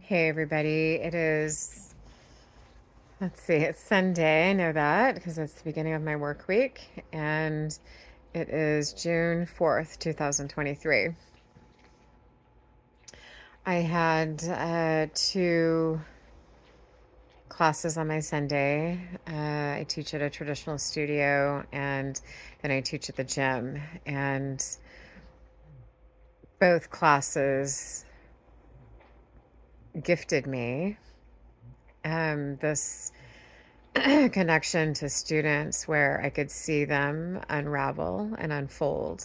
Hey everybody, let's see, it's Sunday. I know that because it's the beginning of my work week, and it is June 4th, 2023. I had two classes on my Sunday. I teach at a traditional studio, and then I teach at the gym, and both classes gifted me this connection to students where I could see them unravel and unfold.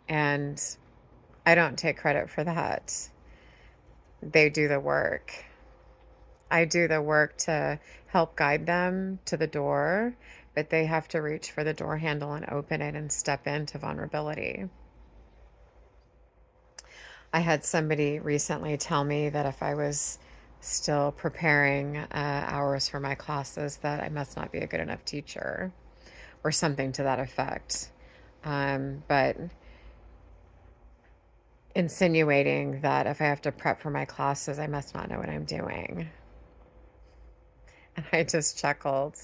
And I don't take credit for that. They do the work. I do the work to help guide them to the door, but they have to reach for the door handle and open it and step into vulnerability. I had somebody recently tell me that if I was still preparing hours for my classes, that I must not be a good enough teacher or something to that effect. But insinuating that if I have to prep for my classes, I must not know what I'm doing. And I just chuckled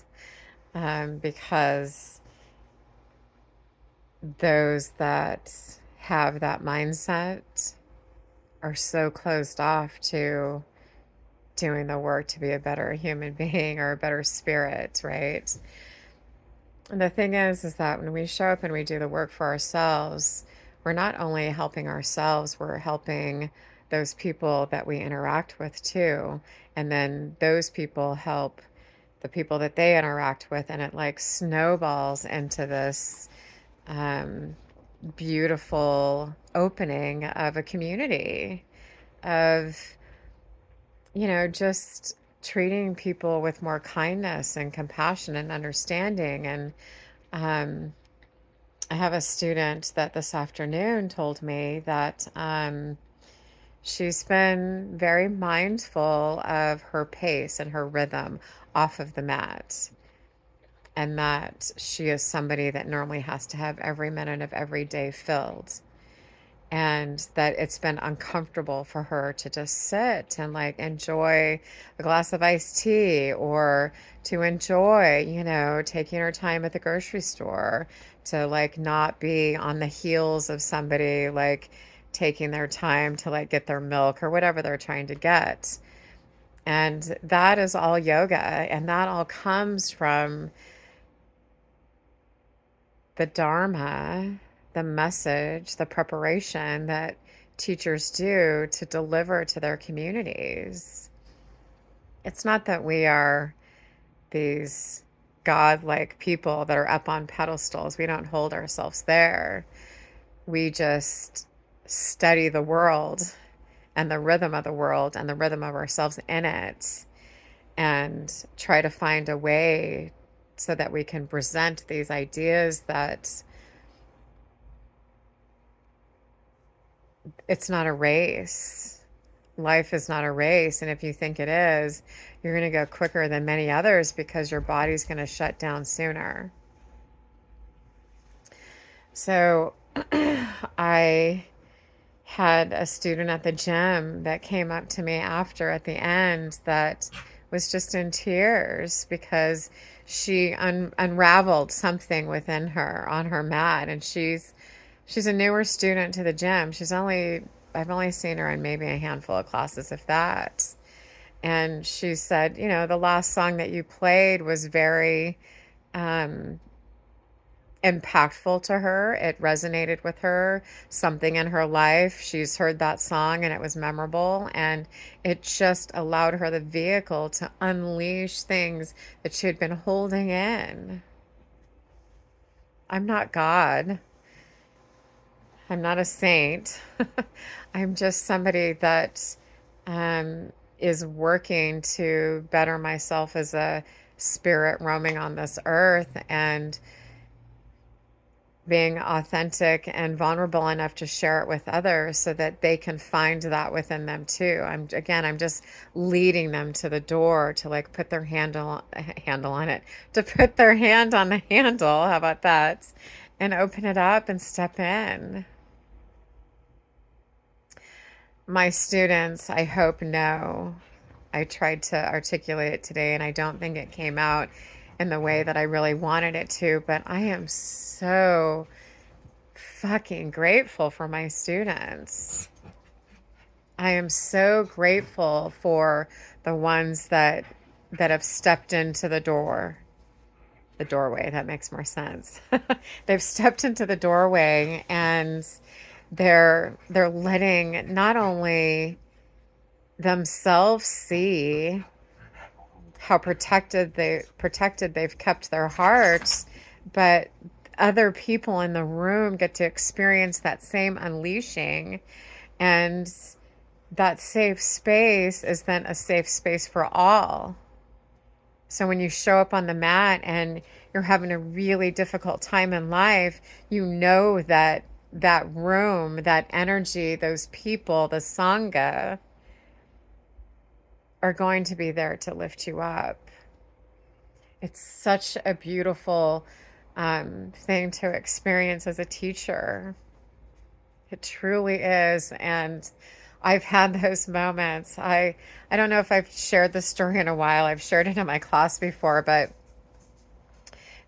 because those that have that mindset are so closed off to doing the work to be a better human being or a better spirit, right? And the thing is that when we show up and we do the work for ourselves, we're not only helping ourselves, we're helping those people that we interact with too. And then those people help the people that they interact with, and it like snowballs into this um, beautiful opening of a community of, just treating people with more kindness and compassion and understanding. And um, I have a student that this afternoon told me that she's been very mindful of her pace and her rhythm off of the mat, and that she is somebody that normally has to have every minute of every day filled. And that it's been uncomfortable for her to just sit and like enjoy a glass of iced tea, or to enjoy, taking her time at the grocery store, to like not be on the heels of somebody like taking their time to like get their milk or whatever they're trying to get. And that is all yoga, and that all comes from the Dharma, the message, the preparation that teachers do to deliver to their communities. It's not that we are these godlike people that are up on pedestals. We don't hold ourselves there. We just study the world and the rhythm of the world and the rhythm of ourselves in it, and try to find a way so that we can present these ideas that it's not a race. Life is not a race. And if you think it is, you're going to go quicker than many others because your body's going to shut down sooner. So I had a student at the gym that came up to me after at the end that was just in tears because she unraveled something within her on her mat. And she's a newer student to the gym. I've only seen her in maybe a handful of classes, if that. And she said, the last song that you played was very um, impactful to her. It resonated with her, something in her life. She's heard that song and it was memorable. And it just allowed her the vehicle to unleash things that she had been holding in. I'm not God. I'm not a saint. I'm just somebody that is working to better myself as a spirit roaming on this earth, and being authentic and vulnerable enough to share it with others so that they can find that within them too. I'm just leading them to the door to like put their handle on it, to put their hand on the handle. How about that? And open it up and step in. My students, I hope, know. I tried to articulate it today, and I don't think it came out in the way that I really wanted it to, but I am so fucking grateful for my students. I am so grateful for the ones that have stepped into the doorway. That makes more sense. They've stepped into the doorway, and they're letting not only themselves see how protected they've kept their hearts, but other people in the room get to experience that same unleashing, and that safe space is then a safe space for all. So when you show up on the mat and you're having a really difficult time in life, you know that that room, that energy, those people, the Sangha are going to be there to lift you up. It's such a beautiful thing to experience as a teacher. It truly is. And I've had those moments. I don't know if I've shared this story in a while. I've shared it in my class before, but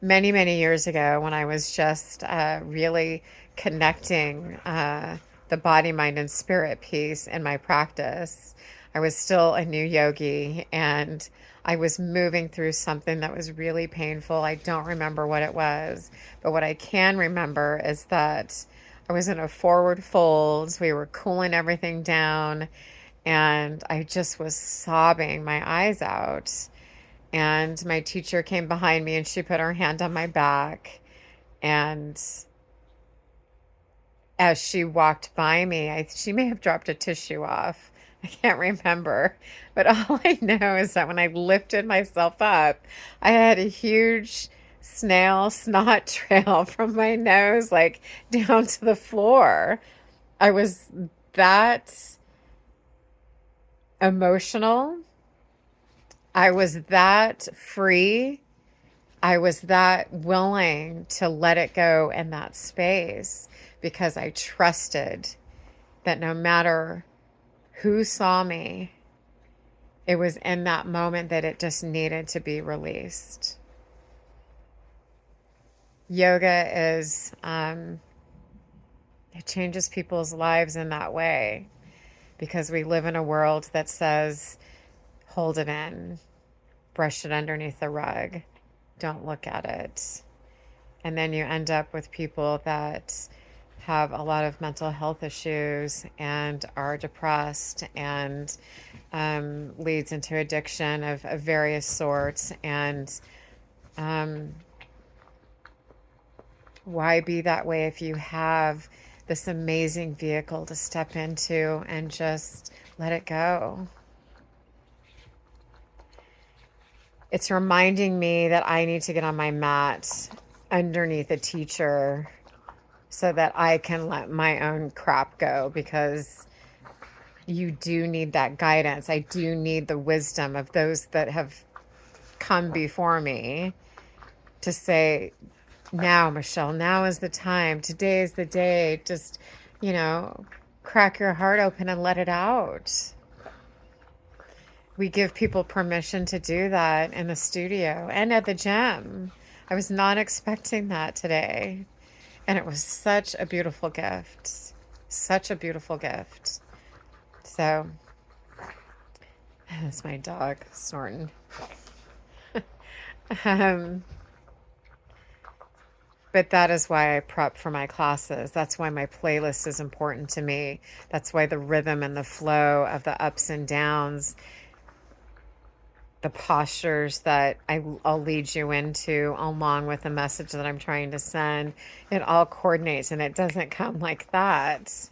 many, many years ago when I was just really connecting the body, mind, and spirit piece in my practice. I was still a new yogi, and I was moving through something that was really painful. I don't remember what it was, but what I can remember is that I was in a forward fold. We were cooling everything down, and I just was sobbing my eyes out. And my teacher came behind me and she put her hand on my back. And as she walked by me, she may have dropped a tissue off. I can't remember. But all I know is that when I lifted myself up, I had a huge snail snot trail from my nose, like down to the floor. I was that emotional. I was that free. I was that willing to let it go in that space because I trusted that no matter who saw me, it was in that moment that it just needed to be released. Yoga it changes people's lives in that way because we live in a world that says, hold it in, brush it underneath the rug, don't look at it. And then you end up with people that have a lot of mental health issues and are depressed, and leads into addiction of various sorts. And um, why be that way if you have this amazing vehicle to step into and just let it go? It's reminding me that I need to get on my mat underneath a teacher so that I can let my own crap go, because you do need that guidance. I do need the wisdom of those that have come before me to say, now, Michelle, now is the time. Today is the day. Just, you know, crack your heart open and let it out. We give people permission to do that in the studio and at the gym. I was not expecting that today. And it was such a beautiful gift. Such a beautiful gift. So, that's my dog snorting. um, but that is why I prep for my classes. That's why my playlist is important to me. That's why the rhythm and the flow of the ups and downs, the postures that I'll lead you into, along with the message that I'm trying to send, it all coordinates, and it doesn't come like that.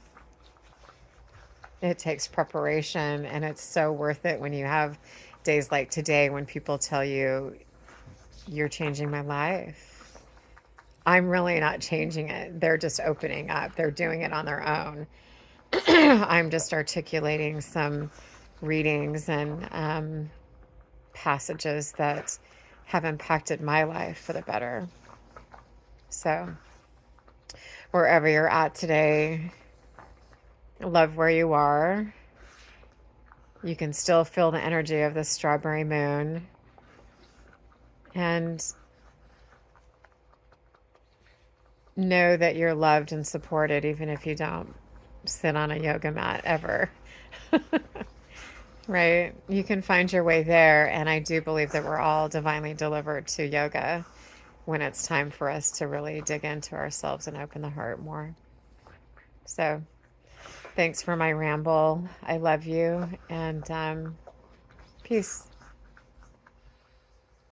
It takes preparation, and it's so worth it when you have days like today when people tell you, you're changing my life. I'm really not changing it. They're just opening up. They're doing it on their own. I'm just articulating some readings and passages that have impacted my life for the better. So, wherever you're at today, Love where you are. You can still feel the energy of the strawberry moon. And know that you're loved and supported, even if you don't sit on a yoga mat ever. Right? You can find your way there. And I do believe that we're all divinely delivered to yoga when it's time for us to really dig into ourselves and open the heart more. So, thanks for my ramble. I love you and peace.